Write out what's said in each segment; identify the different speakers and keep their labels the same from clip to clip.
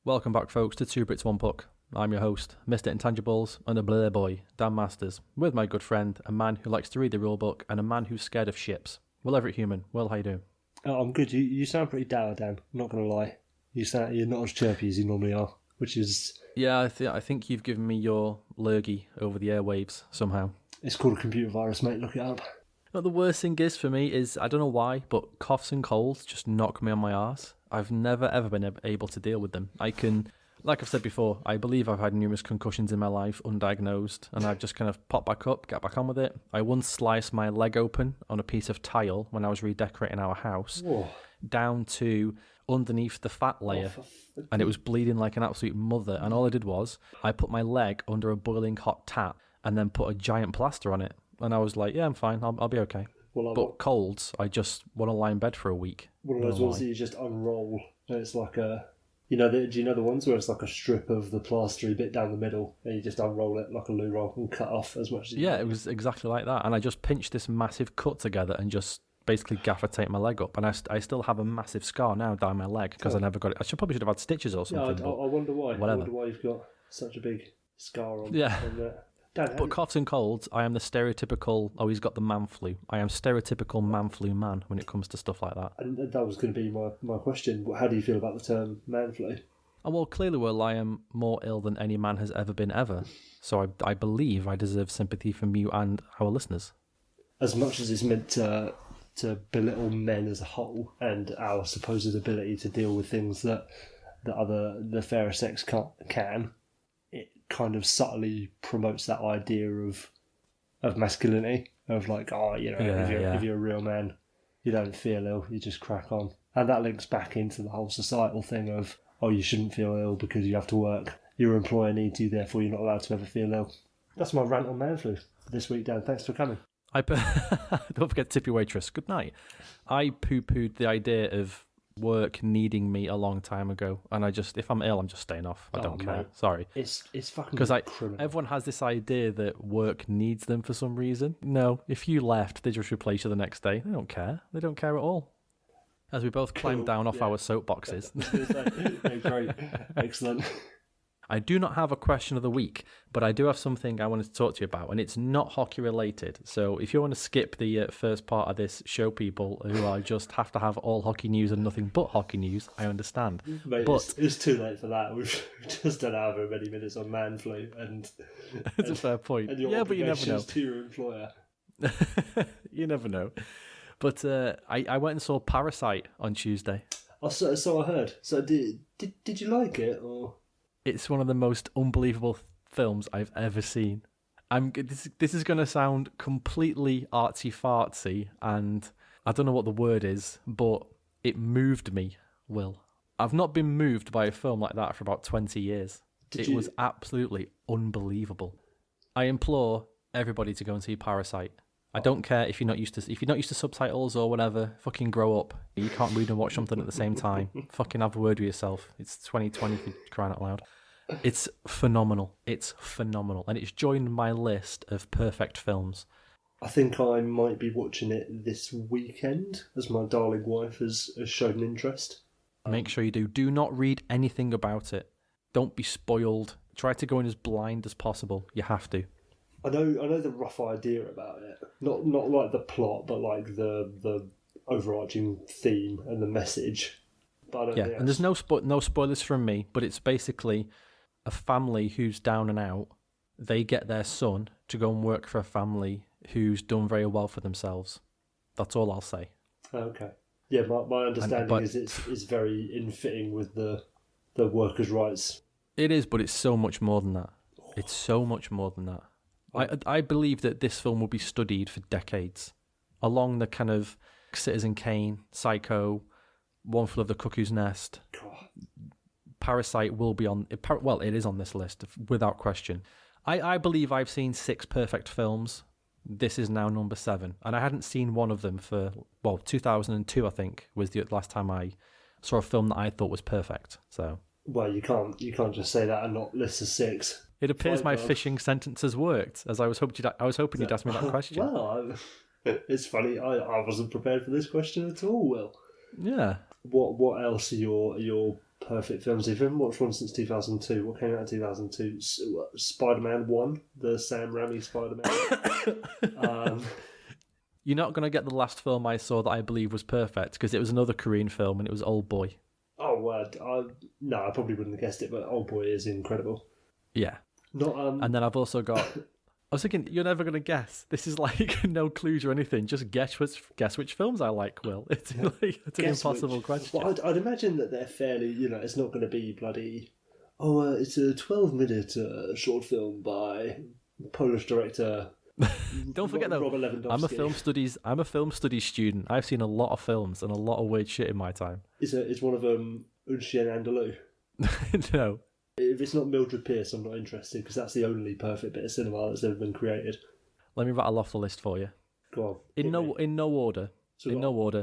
Speaker 1: Welcome back, folks, to Two Brits, One Puck. I'm your host, Mr. Intangibles, and a blur boy, Dan Masters, with my good friend, a man who likes to read the rulebook, and a man who's scared of ships. Will Everett Human. Will, how you doing?
Speaker 2: Oh, I'm good. You sound pretty dour, Dan. I'm not going to lie. You're not as chirpy as you normally are, which is...
Speaker 1: Yeah, I think you've given me your lurgy over the airwaves somehow.
Speaker 2: It's called a computer virus, mate. Look it up.
Speaker 1: But the worst thing is for me is, I don't know why, but coughs and colds just knock me on my arse. I've never ever been able to deal with them. I can, like I've said before, I believe I've had numerous concussions in my life, undiagnosed, and I've just kind of popped back up, get back on with it. I once sliced my leg open on a piece of tile when I was redecorating our house,
Speaker 2: Whoa.
Speaker 1: down to underneath the fat layer, and it was bleeding like an absolute mother. And all I did was, I put my leg under a boiling hot tap and then put a giant plaster on it. And I was like, yeah, I'm fine, I'll be okay.
Speaker 2: Well,
Speaker 1: but colds, I just want to lie in bed for a week.
Speaker 2: One of those ones that you just unroll, and it's like a... do you know the ones where it's like a strip of the plastery bit down the middle, and you just unroll it like a loo roll and cut off as much as you can?
Speaker 1: It was exactly like that. And I just pinched this massive cut together and just basically gaffer taped my leg up. And I still have a massive scar now down my leg because I never got it. Probably should have had stitches or something.
Speaker 2: Yeah, I wonder why.
Speaker 1: Whatever.
Speaker 2: I wonder why you've got such a big scar on that. Dan,
Speaker 1: but coughs and colds, I am the stereotypical, he's got the man flu. I am stereotypical man flu man when it comes to stuff like that.
Speaker 2: And that was going to be my question. How do you feel about the term man flu?
Speaker 1: Oh, well, clearly, Will, I am more ill than any man has ever been ever. So I believe I deserve sympathy from you and our listeners.
Speaker 2: As much as it's meant to belittle men as a whole and our supposed ability to deal with things that the fairer sex can, it kind of subtly promotes that idea of masculinity, of like, if you're a real man, you don't feel ill, you just crack on. And that links back into the whole societal thing of, you shouldn't feel ill because you have to work. Your employer needs you, therefore you're not allowed to ever feel ill. That's my rant on man flu for this week, Dan. Thanks for coming.
Speaker 1: Don't forget tippy waitress. Good night. I poo-pooed the idea of work needing me a long time ago, and if I'm ill, I'm just staying off. I don't care. Sorry.
Speaker 2: It's fucking
Speaker 1: because
Speaker 2: criminal.
Speaker 1: Everyone has this idea that work needs them for some reason. No, if you left, they just replace you the next day. They don't care. They don't care at all. As we both climb down off our soapboxes.
Speaker 2: Great. Excellent.
Speaker 1: I do not have a question of the week, but I do have something I wanted to talk to you about, and it's not hockey related. So if you want to skip the first part of this show, people who are just have to have all hockey news and nothing but hockey news, I understand.
Speaker 2: Mate,
Speaker 1: but
Speaker 2: it's too late for that. We've just done however many minutes on man flu, and
Speaker 1: it's a fair point.
Speaker 2: And your
Speaker 1: but you never know.
Speaker 2: to your employer.
Speaker 1: You never know. But I went and saw Parasite on Tuesday.
Speaker 2: Oh, so I heard. So did you like it, or?
Speaker 1: It's one of the most unbelievable films I've ever seen. This is going to sound completely artsy-fartsy, and I don't know what the word is, but it moved me, Will. I've not been moved by a film like that for about 20 years. It was absolutely unbelievable. I implore everybody to go and see Parasite. I don't care if you're not used to subtitles or whatever. Fucking grow up. You can't read and watch something at the same time. Fucking have a word with yourself. It's 2020 for crying out loud. It's phenomenal. It's phenomenal, and it's joined my list of perfect films.
Speaker 2: I think I might be watching it this weekend, as my darling wife has shown an interest.
Speaker 1: Make sure you do. Do not read anything about it. Don't be spoiled. Try to go in as blind as possible. You have to.
Speaker 2: I know the rough idea about it. Not like the plot, but like the overarching theme and the message. But
Speaker 1: and there's no spoilers from me, but it's basically a family who's down and out. They get their son to go and work for a family who's done very well for themselves. That's all I'll say.
Speaker 2: Okay. Yeah, my understanding is it's very in fitting with the workers' rights.
Speaker 1: It is, but it's so much more than that. It's so much more than that. I believe that this film will be studied for decades, along the kind of Citizen Kane, Psycho, One Flew Over the Cuckoo's Nest.
Speaker 2: God.
Speaker 1: Parasite will be on... it is on this list, without question. I believe I've seen 6 perfect films. This is now number 7. And I hadn't seen one of them for... 2002, I think, was the last time I saw a film that I thought was perfect. So...
Speaker 2: Well, you can't just say that and not list the 6.
Speaker 1: It appears my fishing sentence has worked, as I was hoping you'd ask me that question.
Speaker 2: Well, it's funny. I wasn't prepared for this question at all, Will.
Speaker 1: Yeah.
Speaker 2: What else are your perfect films. If you haven't watched one since 2002, what came out in 2002? Spider-Man 1, the Sam Raimi Spider-Man.
Speaker 1: You're not going to get the last film I saw that I believe was perfect, because it was another Korean film and it was Old Boy.
Speaker 2: Oh, no, I probably wouldn't have guessed it, but Old Boy is incredible.
Speaker 1: Yeah.
Speaker 2: Not
Speaker 1: And then I've also got... I was thinking, you're never going to guess. This is like no clues or anything. Just guess which films I like, Will. It's an impossible question.
Speaker 2: Well, I'd imagine that they're fairly, it's not going to be bloody... it's a 12-minute short film by Polish director...
Speaker 1: Don't forget though, I'm a film studies student. I've seen a lot of films and a lot of weird shit in my time.
Speaker 2: Is one of them Un Chien Andalou?
Speaker 1: No.
Speaker 2: If it's not Mildred Pierce, I'm not interested, because that's the only perfect bit of cinema that's ever been created.
Speaker 1: Let me rattle off the list for you.
Speaker 2: Go on.
Speaker 1: In no order.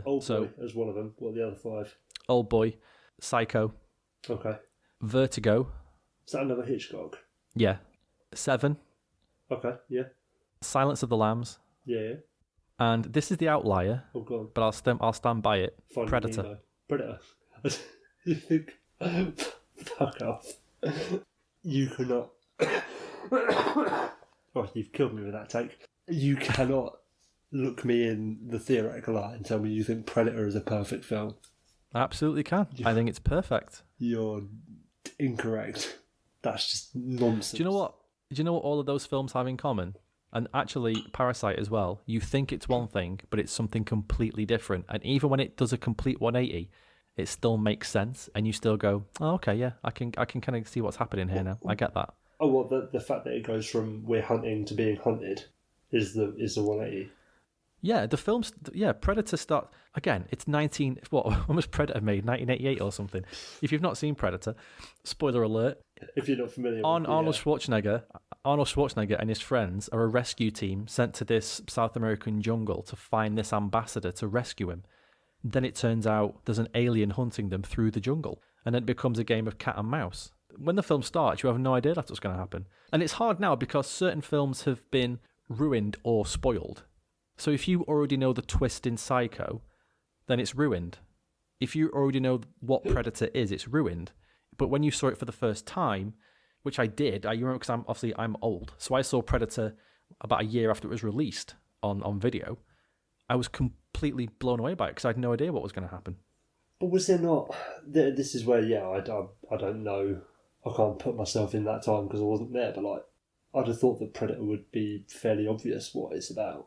Speaker 2: Old Boy as one of them. What are the other 5?
Speaker 1: Old Boy, Psycho.
Speaker 2: Okay.
Speaker 1: Vertigo.
Speaker 2: Is that another Hitchcock?
Speaker 1: Yeah. 7.
Speaker 2: Okay, yeah.
Speaker 1: Silence of the Lambs.
Speaker 2: Yeah.
Speaker 1: And this is the outlier.
Speaker 2: Oh, go on.
Speaker 1: But I'll stand by it.
Speaker 2: Finding
Speaker 1: Predator.
Speaker 2: Nemo. Predator. You think... Fuck off. You cannot... Oh, you've killed me with that take. You cannot look me in the theoretical eye and tell me you think Predator is a perfect film.
Speaker 1: I absolutely can. I think it's perfect.
Speaker 2: You're incorrect. That's just nonsense.
Speaker 1: Do you know what all of those films have in common? And actually, Parasite as well. You think it's one thing, but it's something completely different. And even when it does a complete 180, it still makes sense, and you still go, "Oh, okay, yeah, I can kind of see what's happening here now. I get that."
Speaker 2: Oh, well, the fact that it goes from we're hunting to being hunted is the 180.
Speaker 1: Yeah, the films. Yeah, Predator start again. It's when was Predator made? 1988 or something. If you've not seen Predator, spoiler alert.
Speaker 2: If you're not familiar,
Speaker 1: Arnold Schwarzenegger and his friends are a rescue team sent to this South American jungle to find this ambassador to rescue him. Then it turns out there's an alien hunting them through the jungle, and it becomes a game of cat and mouse. When the film starts, you have no idea that's what's going to happen. And it's hard now because certain films have been ruined or spoiled. So if you already know the twist in Psycho, then it's ruined. If you already know what Predator is, it's ruined. But when you saw it for the first time, which I did, you remember because I'm old, so I saw Predator about a year after it was released on video. I was completely blown away by it because I had no idea what was going to happen.
Speaker 2: But was there not... This is where, I don't know. I can't put myself in that time because I wasn't there, but I'd have thought that Predator would be fairly obvious what it's about.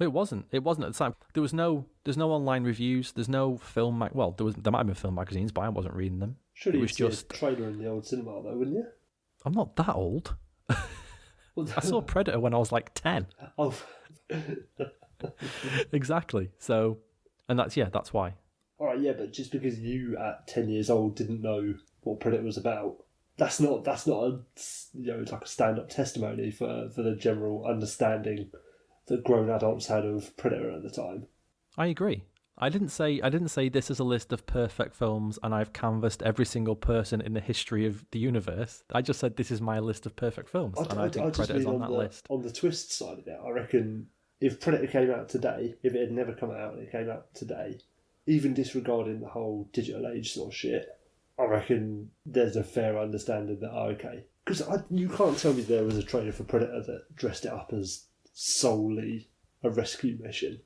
Speaker 1: It wasn't. It wasn't at the time. There's no online reviews. There's no film... there might have been film magazines, but I wasn't reading them.
Speaker 2: Surely you'd see a trailer in the old cinema though, wouldn't you?
Speaker 1: I'm not that old. I saw Predator when I was like 10.
Speaker 2: Oh...
Speaker 1: Exactly. So, and that's why.
Speaker 2: All right, yeah, but just because you at 10 years old didn't know what Predator was about, that's not a like a stand-up testimony for the general understanding that grown adults had of Predator at the time.
Speaker 1: I agree. I didn't say this is a list of perfect films and I've canvassed every single person in the history of the universe. I just said this is my list of perfect films, and I think Predator's on that list. On
Speaker 2: the twist side of it, I reckon if Predator came out today, if it had never come out and it came out today, even disregarding the whole digital age sort of shit, I reckon there's a fair understanding that, okay. Because you can't tell me there was a trailer for Predator that dressed it up as solely a rescue mission.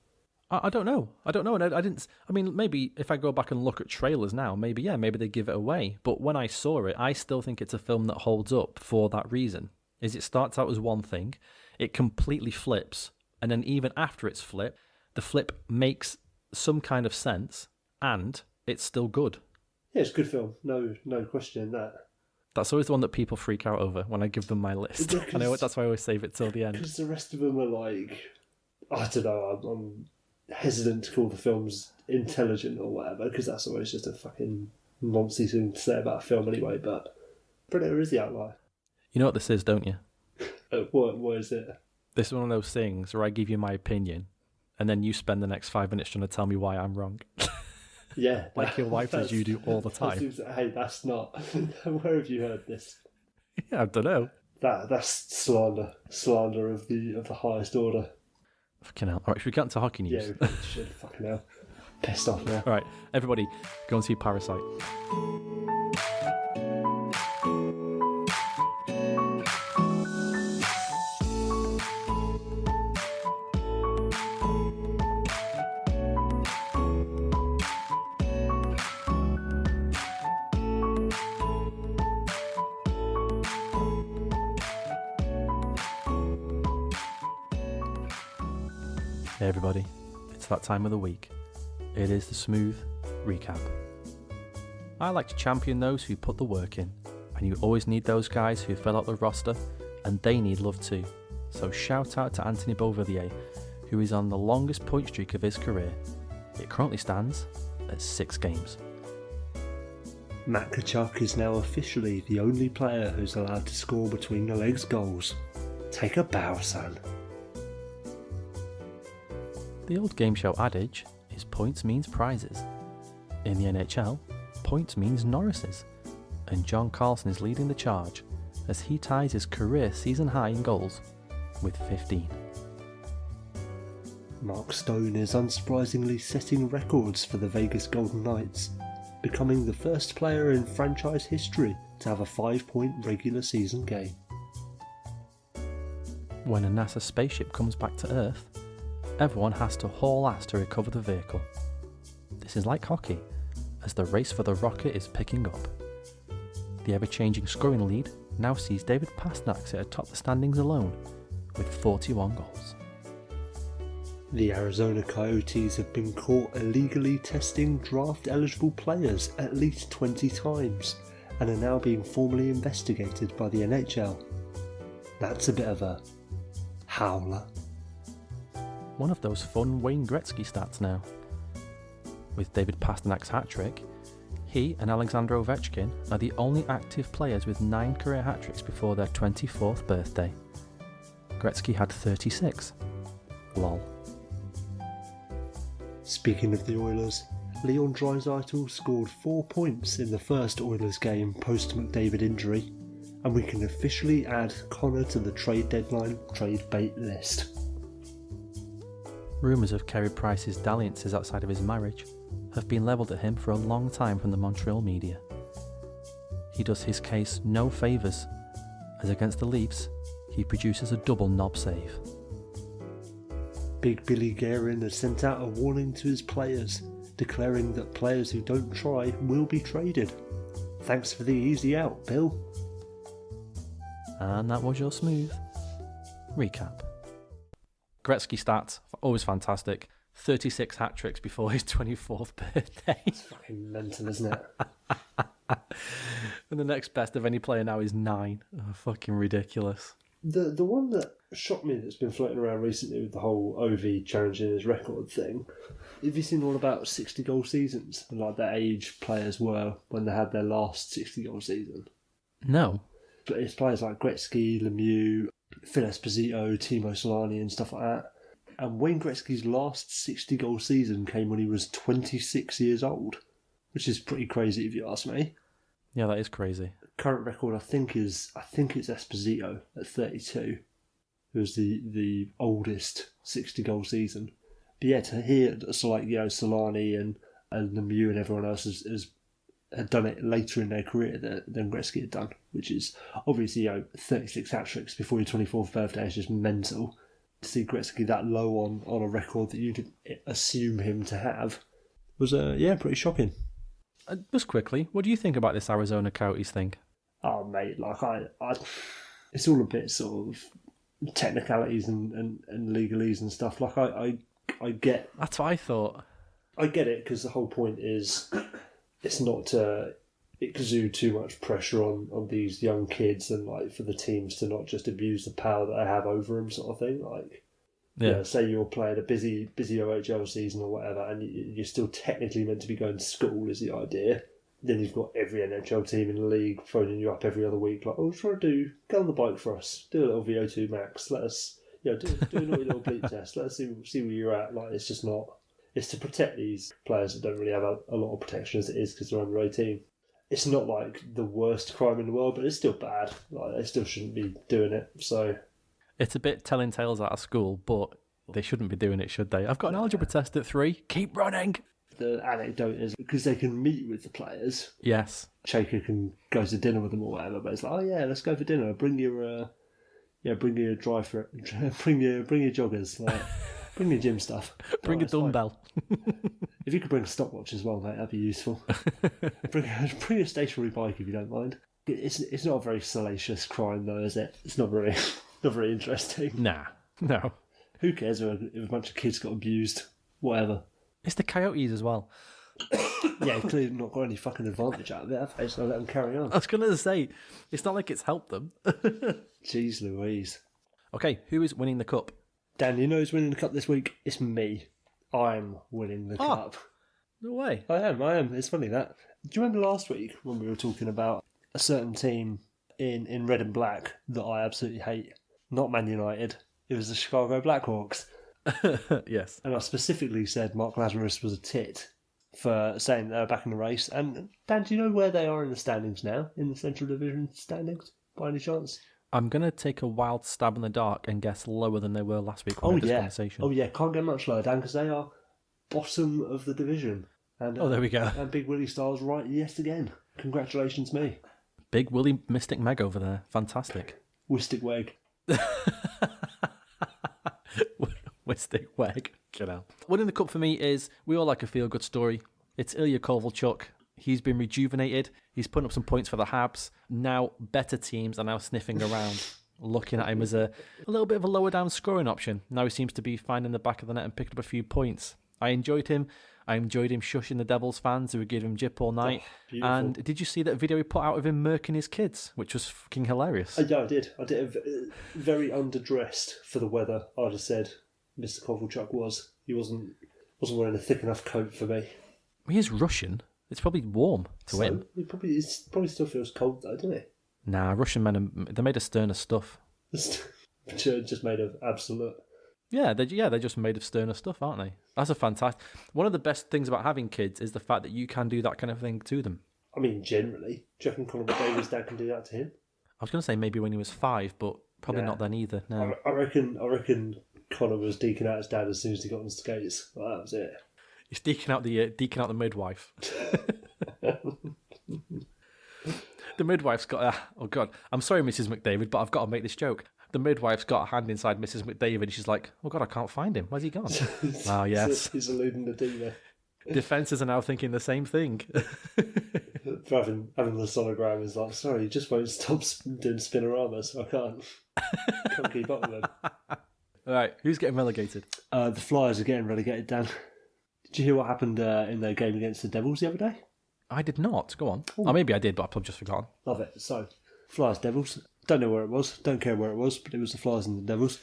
Speaker 1: I don't know. And I didn't... I mean, maybe if I go back and look at trailers now, maybe they give it away. But when I saw it, I still think it's a film that holds up for that reason. Is it starts out as one thing, it completely flips, and then even after it's flipped, the flip makes some kind of sense, and it's still good.
Speaker 2: Yeah, it's a good film. No question in that.
Speaker 1: That's always the one that people freak out over when I give them my list. I know that's why I always save it till the end.
Speaker 2: Because the rest of them are like, I don't know, I'm hesitant to call the films intelligent or whatever, because that's always just a fucking nonsense thing to say about a film anyway, but Predator is the outlier.
Speaker 1: You know what this is, don't you?
Speaker 2: What is it?
Speaker 1: This is one of those things where I give you my opinion, and then you spend the next 5 minutes trying to tell me why I'm wrong.
Speaker 2: Yeah.
Speaker 1: Like your wife says you do all the time.
Speaker 2: Hey, that's not... Where have you heard this?
Speaker 1: Yeah, I don't know.
Speaker 2: That's slander of the highest order.
Speaker 1: Fucking hell. All right, should we get into hockey news?
Speaker 2: Yeah, we should. Fucking hell. Pissed off now.
Speaker 1: All right, everybody, go and see Parasite. Hey everybody, it's that time of the week. It is the smooth recap. I like to champion those who put the work in, and you always need those guys who fill out the roster, and they need love too. So shout out to Anthony Beauvillier, who is on the longest point streak of his career. It currently stands at 6 games.
Speaker 2: Matt Tkachuk is now officially the only player who's allowed to score between the legs goals. Take a bow, son.
Speaker 1: The old game show adage is points means prizes. In the NHL, points means Norris's, and John Carlson is leading the charge as he ties his career season high in goals with 15.
Speaker 2: Mark Stone is unsurprisingly setting records for the Vegas Golden Knights, becoming the first player in franchise history to have a 5-point regular season game.
Speaker 1: When a NASA spaceship comes back to Earth, everyone has to haul ass to recover the vehicle. This is like hockey, as the race for the rocket is picking up. The ever-changing scoring lead now sees David Pastrnak sit atop the standings alone, with 41 goals.
Speaker 2: The Arizona Coyotes have been caught illegally testing draft-eligible players at least 20 times, and are now being formally investigated by the NHL. That's a bit of a howler.
Speaker 1: One of those fun Wayne Gretzky stats now. With David Pasternak's hat-trick, he and Alexander Ovechkin are the only active players with 9 career hat-tricks before their 24th birthday. Gretzky had 36. Lol.
Speaker 2: Speaking of the Oilers, Leon Draisaitl scored 4 points in the first Oilers game post-McDavid injury, and we can officially add Connor to the trade deadline trade bait list.
Speaker 1: Rumours of Carey Price's dalliances outside of his marriage have been levelled at him for a long time from the Montreal media. He does his case no favours, as against the Leafs, he produces a double knob save.
Speaker 2: Big Billy Guerin has sent out a warning to his players, declaring that players who don't try will be traded. Thanks for the easy out, Bill.
Speaker 1: And that was your smooth recap. Gretzky stats, always fantastic. 36 hat-tricks before his 24th birthday.
Speaker 2: It's fucking mental, isn't it?
Speaker 1: And the next best of any player now is 9. Oh, fucking ridiculous.
Speaker 2: The one that shocked me that's been floating around recently with the whole OV challenging his record thing, have you seen all about 60-goal seasons and like the age players were when they had their last 60-goal season?
Speaker 1: No.
Speaker 2: But it's players like Gretzky, Lemieux, Phil Esposito, Timo Solani and stuff like that. And Wayne Gretzky's last 60-goal season came when he was 26 years old, which is pretty crazy if you ask me.
Speaker 1: Yeah, that is crazy.
Speaker 2: Current record I think it's Esposito at 32, who was the oldest 60-goal season. But yeah, to hear so like Solani and Lemieux and everyone else had done it later in their career than Gretzky had done, which is obviously 36 hat-tricks before your 24th birthday is just mental. To see Gretzky that low on a record that you'd assume him to have was pretty shocking.
Speaker 1: Just quickly, what do you think about this Arizona Coyotes thing?
Speaker 2: Oh mate, like I it's all a bit sort of technicalities and legalese and stuff. Like I get.
Speaker 1: That's what I thought.
Speaker 2: I get it because the whole point is it's not to exude too much pressure on these young kids and like for the teams to not just abuse the power that they have over them, sort of thing. Like, say you're playing a busy OHL season or whatever, and you're still technically meant to be going to school, is the idea. Then you've got every NHL team in the league phoning you up every other week, like, "Oh, try to go on the bike for us, do a little VO2 max, let us, do a naughty little bleep test, let us see where you're at." Like, it's just not. It's to protect these players that don't really have a lot of protection as it is because they're under 18. It's not like the worst crime in the world, but it's still bad. Like, they still shouldn't be doing it. So
Speaker 1: it's a bit telling tales out of school, but they shouldn't be doing it, should they? I've got an algebra test at 3. Keep running.
Speaker 2: The anecdote is because they can meet with the players.
Speaker 1: Yes.
Speaker 2: Shaker can go to dinner with them or whatever, but it's like, oh yeah, let's go for dinner. Bring your bring your bring your joggers, like, bring your gym stuff.
Speaker 1: Bring a dumbbell.
Speaker 2: If you could bring a stopwatch as well, mate, that'd be useful. bring a stationary bike if you don't mind. It's not a very salacious crime though, is it? It's not very interesting.
Speaker 1: Nah, no.
Speaker 2: Who cares if a bunch of kids got abused? Whatever.
Speaker 1: It's the Coyotes as well.
Speaker 2: Yeah, clearly not got any fucking advantage out of it, have they? So let them carry on.
Speaker 1: I was going to say, it's not like it's helped them.
Speaker 2: Jeez Louise.
Speaker 1: Okay, who is winning the cup?
Speaker 2: Dan, you know who's winning the cup this week? It's me. I'm winning the cup.
Speaker 1: No way.
Speaker 2: I am. It's funny that. Do you remember last week when we were talking about a certain team in red and black that I absolutely hate? Not Man United. It was the Chicago Blackhawks.
Speaker 1: Yes.
Speaker 2: And I specifically said Mark Lazarus was a tit for saying they were back in the race. And Dan, do you know where they are in the standings now? In the Central Division standings, by any chance?
Speaker 1: I'm going to take a wild stab in the dark and guess lower than they were last week when we had this conversation.
Speaker 2: Oh, yeah. Can't get much lower, Dan, because they are bottom of the division. And,
Speaker 1: there we go.
Speaker 2: And Big Willie Styles right yet again. Congratulations, me.
Speaker 1: Big Willie Mystic Meg over there. Fantastic.
Speaker 2: Wistic Weg.
Speaker 1: Wistic Weg. Get out. Winning the cup for me is, we all like a feel-good story. It's Ilya Kovalchuk. He's been rejuvenated. He's putting up some points for the Habs. Now, better teams are now sniffing around, looking at him as a little bit of a lower-down scoring option. Now he seems to be finding the back of the net and picking up a few points. I enjoyed him. I enjoyed him shushing the Devils fans who would give him jip all night.
Speaker 2: Beautiful.
Speaker 1: And did you see that video he put out of him murking his kids, which was fucking hilarious?
Speaker 2: Yeah, I did. Very underdressed for the weather. I just said Mr. Kovalchuk was. He wasn't wearing a thick enough coat for me.
Speaker 1: He is Russian. It's probably warm to him.
Speaker 2: He probably still feels cold though, doesn't he?
Speaker 1: Nah, Russian men, they're made of sterner stuff.
Speaker 2: Just made of absolute.
Speaker 1: Yeah, they're just made of sterner stuff, aren't they? That's a fantastic. One of the best things about having kids is the fact that you can do that kind of thing to them.
Speaker 2: I mean, generally, do you reckon Conor McDavid's dad can do that to him?
Speaker 1: I was going to say maybe when he was 5, but probably not then either. No,
Speaker 2: I reckon Conor was deking out his dad as soon as he got on skates. Well, that was it.
Speaker 1: he's deking out the midwife. The midwife's got. Oh God, I'm sorry, Mrs. McDavid, but I've got to make this joke. The midwife's got a hand inside Mrs. McDavid, and she's like, "Oh God, I can't find him. Where's he gone?" Oh yes,
Speaker 2: he's eluding the demon.
Speaker 1: Defenses are now thinking the same thing.
Speaker 2: For having the sonogram is like, sorry, you just won't stop doing spinorama, so I can't keep up with him.
Speaker 1: All right, who's getting relegated?
Speaker 2: The Flyers are getting relegated, Dan. Did you hear what happened in their game against the Devils the other day?
Speaker 1: I did not. Go on. Oh, maybe I did, but I've just forgotten.
Speaker 2: Love it. So, Flyers Devils. Don't know where it was. Don't care where it was, but it was the Flyers and the Devils.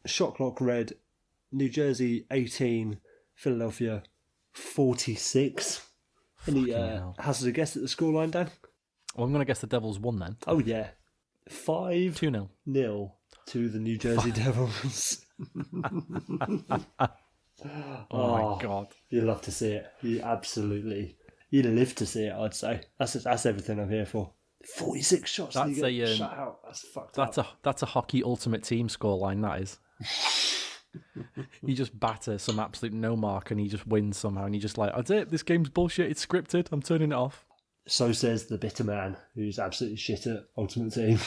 Speaker 2: Shot clock read New Jersey 18, Philadelphia 46. Any hazard a guess at the scoreline, Dan?
Speaker 1: Well, I'm going to guess the Devils won then.
Speaker 2: Oh, yeah. 5-0 to the New Jersey Devils.
Speaker 1: Oh, my God.
Speaker 2: You love to see it. You live to see it, I'd say. That's everything I'm here for. 46 shots.
Speaker 1: That's
Speaker 2: and you get shut out. That's fucked up.
Speaker 1: That's a hockey ultimate team scoreline, that is. You just batter some absolute no mark and he just wins somehow and you're just like, that's it, this game's bullshit, it's scripted, I'm turning it off.
Speaker 2: So says the bitter man, who's absolutely shit at Ultimate Team.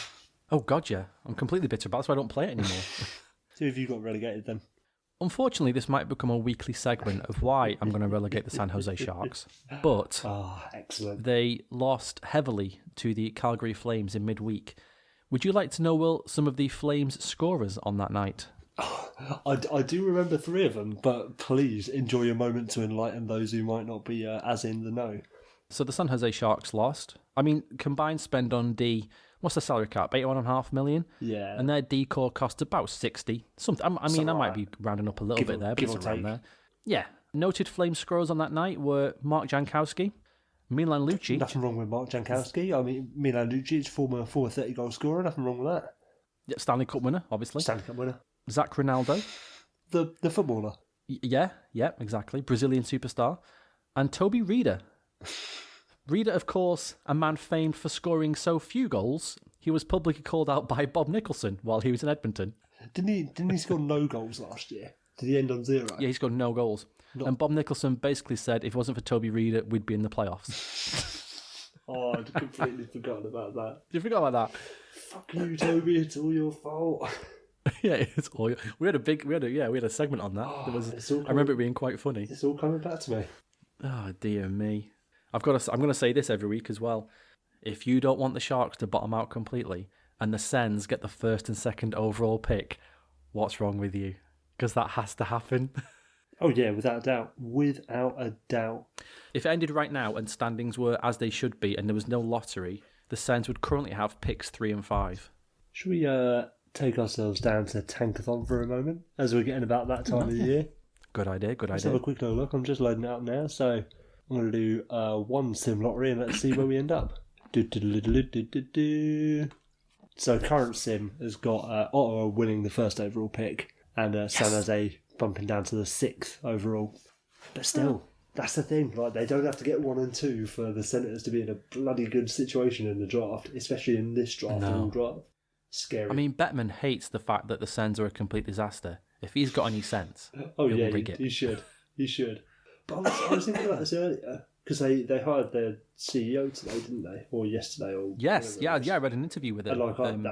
Speaker 1: Oh God, yeah. I'm completely bitter about it, that's why I don't play it anymore.
Speaker 2: So have you got relegated then?
Speaker 1: Unfortunately, this might become a weekly segment of why I'm going to relegate the San Jose Sharks. But
Speaker 2: excellent.
Speaker 1: They lost heavily to the Calgary Flames in midweek. Would you like to know, Will, some of the Flames scorers on that night?
Speaker 2: I do remember 3 of them, but please enjoy a moment to enlighten those who might not be as in the know.
Speaker 1: So the San Jose Sharks lost. I mean, combined spend on D, what's the salary cap? 81.5 million?
Speaker 2: Yeah.
Speaker 1: And their D core cost about 60. Something. I mean, I might be rounding up a little bit there, but it's around there. Yeah. Noted Flame scorers on that night were Mark Jankowski, Milan Lucic.
Speaker 2: Nothing wrong with Mark Jankowski. I mean, Milan Lucic, former 30-goal scorer. Nothing wrong with that.
Speaker 1: Yeah, Stanley Cup winner, obviously.
Speaker 2: Stanley Cup winner.
Speaker 1: Zach Ronaldo.
Speaker 2: The footballer.
Speaker 1: Yeah, exactly. Brazilian superstar. And Toby Reeder. Reeder, of course, a man famed for scoring so few goals, he was publicly called out by Bob Nicholson while he was in Edmonton.
Speaker 2: Didn't he score no goals last year? Did he end on 0?
Speaker 1: Yeah, he scored no goals. And Bob Nicholson basically said if it wasn't for Toby Reeder, we'd be in the playoffs.
Speaker 2: Oh, I'd completely forgotten about that.
Speaker 1: You forgot about that?
Speaker 2: Fuck you, Toby, it's all your fault.
Speaker 1: Yeah, it's all. We had a segment on that. I remember it being quite funny.
Speaker 2: It's all coming back to me.
Speaker 1: Oh dear me. I'm going to say this every week as well. If you don't want the Sharks to bottom out completely and the Sens get the first and second overall pick, what's wrong with you? because that has to happen.
Speaker 2: Oh yeah, without a doubt. Without a doubt.
Speaker 1: If it ended right now and standings were as they should be and there was no lottery, the Sens would currently have picks 3 and 5.
Speaker 2: Should we take ourselves down to Tankathon for a moment, as we're getting about that time of the year?
Speaker 1: Good idea, good
Speaker 2: Let's
Speaker 1: idea.
Speaker 2: have a quick little look. I'm just loading it up now, so I'm going to do one sim lottery and let's see where we end up. So current sim has got Ottawa winning the first overall pick and San Jose bumping down to the 6th overall. But still, that's the thing. Like, they don't have to get 1 and 2 for the Senators to be in a bloody good situation in the draft, especially in this draft. Draft. Scary.
Speaker 1: I mean, Bettman hates the fact that the Sens are a complete disaster. If he's got any sense,
Speaker 2: oh
Speaker 1: he'll
Speaker 2: yeah,
Speaker 1: rig it.
Speaker 2: he should. He should. But I was thinking about this earlier because they hired their CEO today, didn't they? Or yesterday? Or
Speaker 1: yes, yeah. I read an interview with him.
Speaker 2: And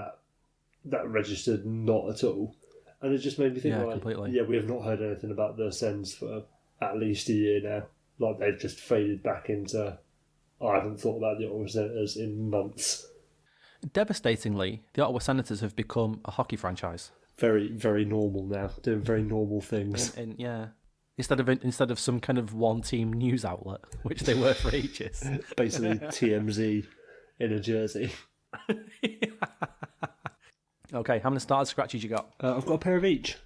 Speaker 2: that registered not at all, and it just made me think,
Speaker 1: completely.
Speaker 2: Yeah, we have not heard anything about the Sens for at least a year now. Like, they've just faded back into. I haven't thought about the Ottawa Senators in months.
Speaker 1: Devastatingly, the Ottawa Senators have become a hockey franchise.
Speaker 2: Very, very normal now, doing very normal things.
Speaker 1: And instead of some kind of one-team news outlet, which they were for ages.
Speaker 2: Basically, TMZ in a jersey.
Speaker 1: Okay, how many starter scratches you got?
Speaker 2: I've got a pair of each.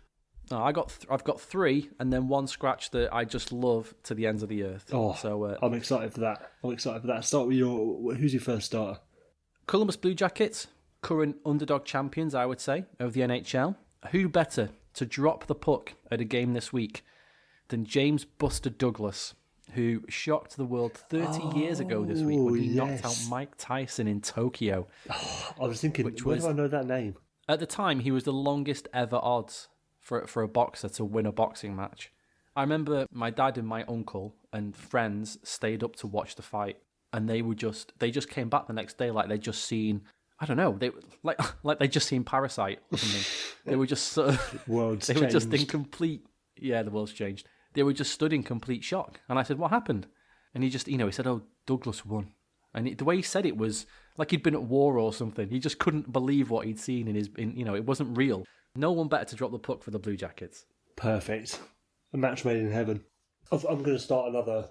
Speaker 1: Oh, I've got 3, and then one scratch that I just love to the ends of the earth.
Speaker 2: Oh,
Speaker 1: so
Speaker 2: I'm excited for that. Start with who's your first starter?
Speaker 1: Columbus Blue Jackets, current underdog champions, I would say, of the NHL. Who better to drop the puck at a game this week than James Buster Douglas, who shocked the world 30 years ago this week when he knocked out Mike Tyson in Tokyo.
Speaker 2: Oh, I was thinking, where do I know that name?
Speaker 1: At the time, he was the longest ever odds for a boxer to win a boxing match. I remember my dad and my uncle and friends stayed up to watch the fight, and they just came back the next day like they'd just seen, I don't know, like they'd just seen Parasite or something. They were just sort of,
Speaker 2: the
Speaker 1: world's changed. They were just stood in complete shock, and I said, "What happened?" And he just, he said, "Oh, Douglas won." And the way he said it was like he'd been at war or something. He just couldn't believe what he'd seen it wasn't real. No one better to drop the puck for the Blue Jackets.
Speaker 2: Perfect. A match made in heaven. I'm going to start another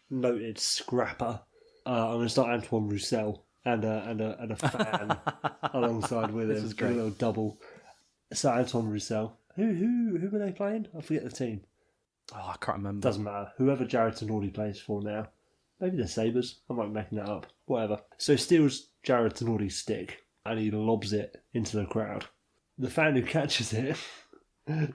Speaker 2: noted scrapper. I'm going to start Antoine Roussel and a fan alongside with him.
Speaker 1: This is great.
Speaker 2: A little double. So Antoine Roussel. Who were they playing? I forget the team.
Speaker 1: Oh, I can't remember.
Speaker 2: Doesn't matter. Whoever Jared Tenardi plays for now. Maybe the Sabres. I might be making that up. Whatever. So he steals Jared Tenardi's stick and he lobs it into the crowd. The fan who catches it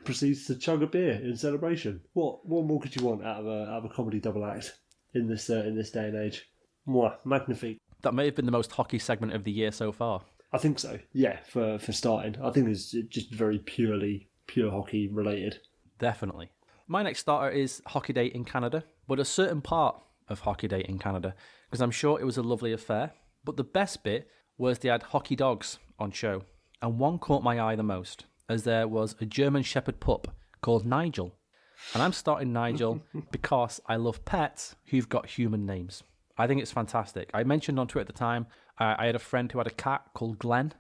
Speaker 2: proceeds to chug a beer in celebration. What more could you want out of a comedy double act in this day and age? Mwah, magnifique.
Speaker 1: That may have been the most hockey segment of the year so far.
Speaker 2: I think so. Yeah, for starting. I think it's just very pure hockey related.
Speaker 1: Definitely. My next starter is Hockey Day in Canada, but a certain part of Hockey Day in Canada, because I'm sure it was a lovely affair. But the best bit was they had hockey dogs on show, and one caught my eye the most, as there was a German Shepherd pup called Nigel. And I'm starting Nigel because I love pets who've got human names. I think it's fantastic. I mentioned on Twitter at the time, I had a friend who had a cat called Glenn,